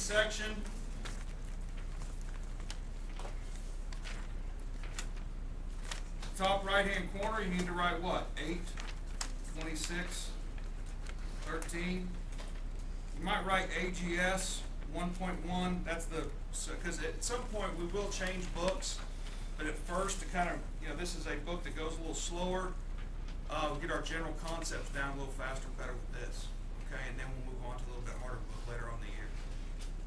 section. Top right hand corner, you need to write what? 8, 26, 13. You might write AGS 1.1. That's the, because at some point we will change books, but at first to kind of, this is a book that goes a little slower. We'll get our general concepts down a little faster, better with this. Okay, and then we'll move on to a little bit harder book later on in the year.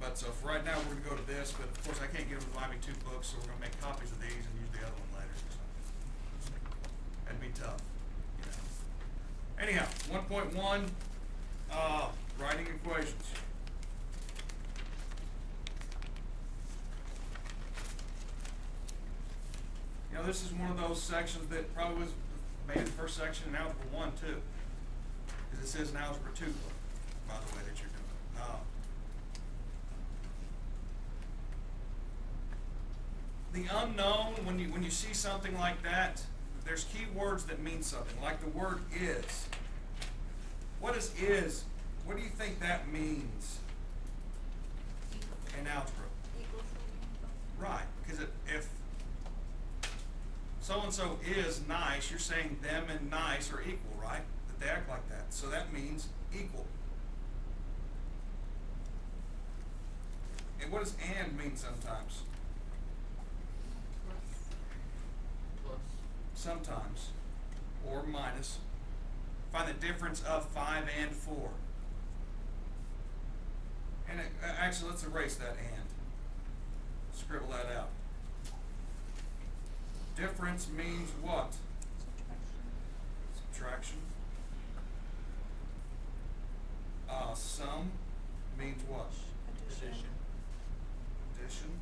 But so for right now, we're going to go to this, but of course I can't get them to buy me 2 books, so we're going to make copies of these and use the other one later. So that'd be tough. Anyhow, 1.1, writing equations. This is one of those sections that probably was maybe the first section in Algebra 1 too, because it says in Algebra 2 book, by the way, that you're doing. The unknown, when you see something like that, there's key words that mean something, like the word is. What is is? What do you think that means in algebra? Right, because if so-and-so is nice, you're saying them and nice are equal, right? That they act like that. So that means equal. And what does and mean sometimes? Plus. Sometimes. Or minus. Find the difference of 5 and 4. And actually, let's erase that and. Scribble that out. Difference means what? Subtraction. Sum means what? Addition. Addition.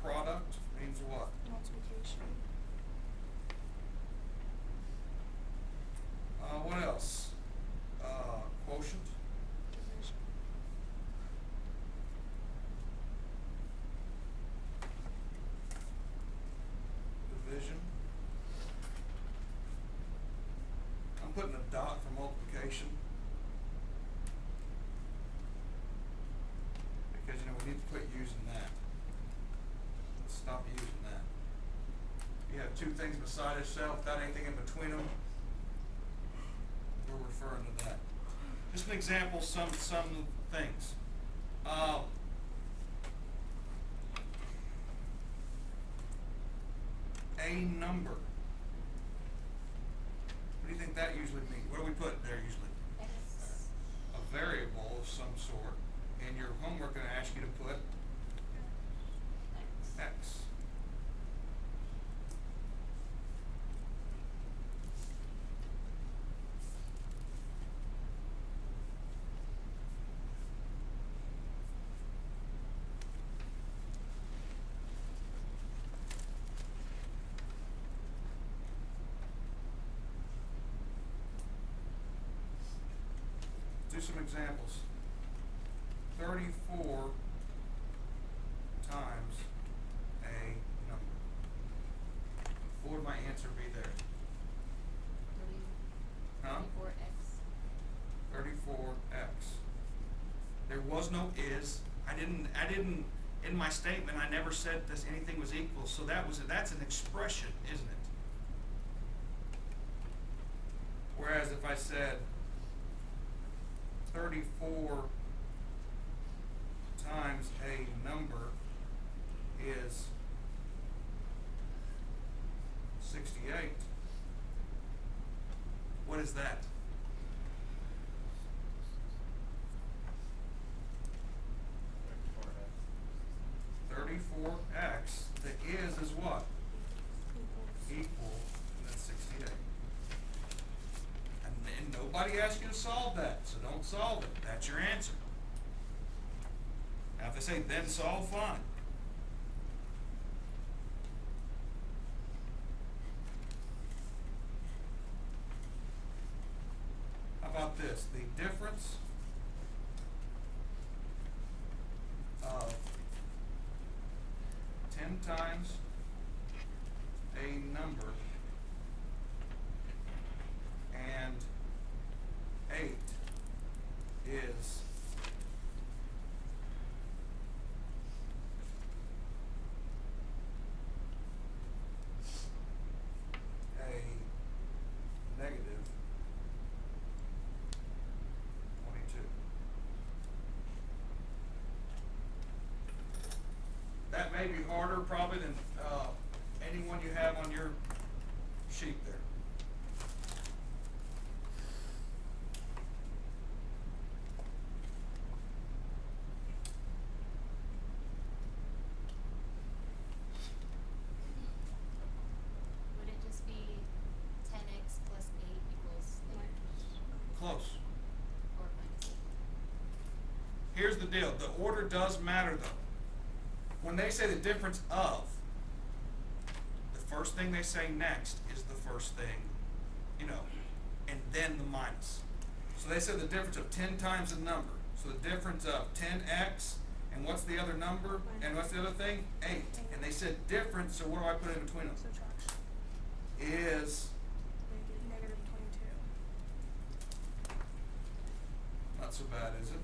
Product means what? Multiplication. What else? Quotient. Division. Division. I'm putting a dot for multiplication because we need to quit using that. Let's stop using that. You have 2 things beside itself without anything in between them. We're referring to that. Just an example, some things. A number. What do you think that usually means? What do we put there usually? X. A variable of some sort. And your homework going to ask you to put X. Do some examples. 34 times a number. What would my answer be there? 34x. There was no is. I didn't in my statement I never said this anything was equal, so that's an expression, isn't it? Whereas if I said 34 times a number is 68. What is that? 34x. The is what? Equal, and then 68. And nobody asked you to solve that, so don't solve it. That's your answer. Now if they say then solve, fine. How about this? The difference of 10 times a number and 8 is may be harder probably than, any one you have on your sheet there. Would it just be 10x plus 8 equals 8? Close. Or minus 8? Here's the deal, the order does matter though. When they say the difference of, the first thing they say next is the first thing, and then the minus. So they said the difference of 10 times the number. So the difference of 10x, and what's the other number, and what's the other thing? 8. And they said difference, so what do I put in between them? Subtraction. Is Negative 22. not so bad, is it?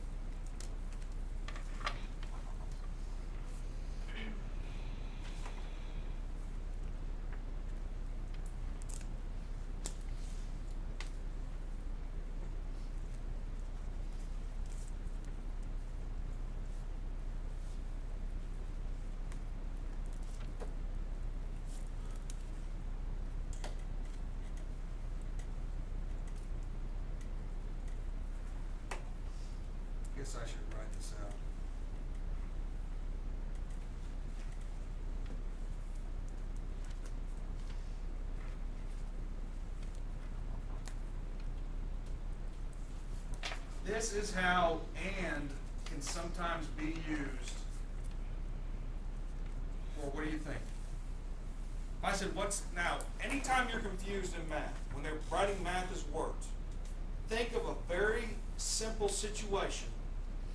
Guess I should write this out. This is how and can sometimes be used. Or what do you think? If I said, now, anytime you're confused in math, when they're writing math as words, think of a very simple situation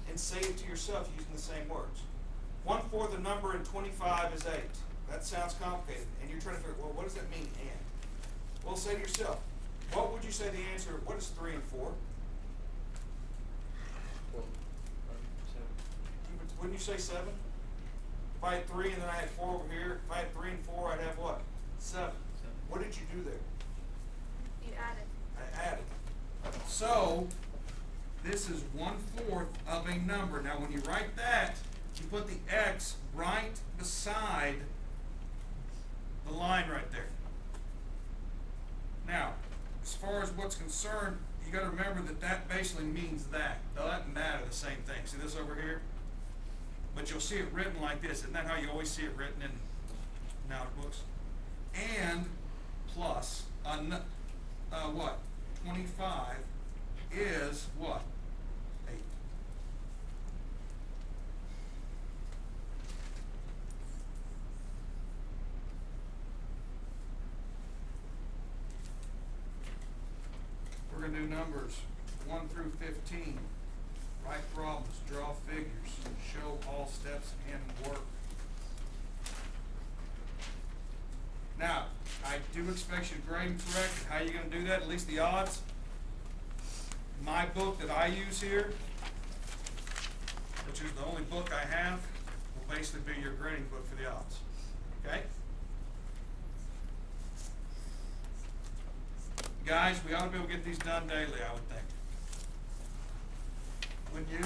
and say it to yourself using the same words. 1/4 the number in 25 is 8. That sounds complicated. And you're trying to figure, well, what does that mean, and? Well, say to yourself, what would you say the answer, what is 3 and 4? Well, 7. Wouldn't you say 7? If I had 3 and then I had 4 over here, if I had 3 and 4, I'd have what? 7. What did you do there? You added. I added. So, this is 1/4 of a number. Now, when you write that, you put the X right beside the line right there. Now, as far as what's concerned, you gotta remember that that basically means that. That and that are the same thing. See this over here? But you'll see it written like this. Isn't that how you always see it written in notebooks? And plus, what? 25 is what? 8. We're going to do numbers 1 through 15. Write problems, draw figures, show all steps in work. Now, I do expect you to grade them correct. How are you going to do that? At least the odds. My book that I use here, which is the only book I have, will basically be your grading book for the odds. Okay? Guys, we ought to be able to get these done daily, I would think. Wouldn't you?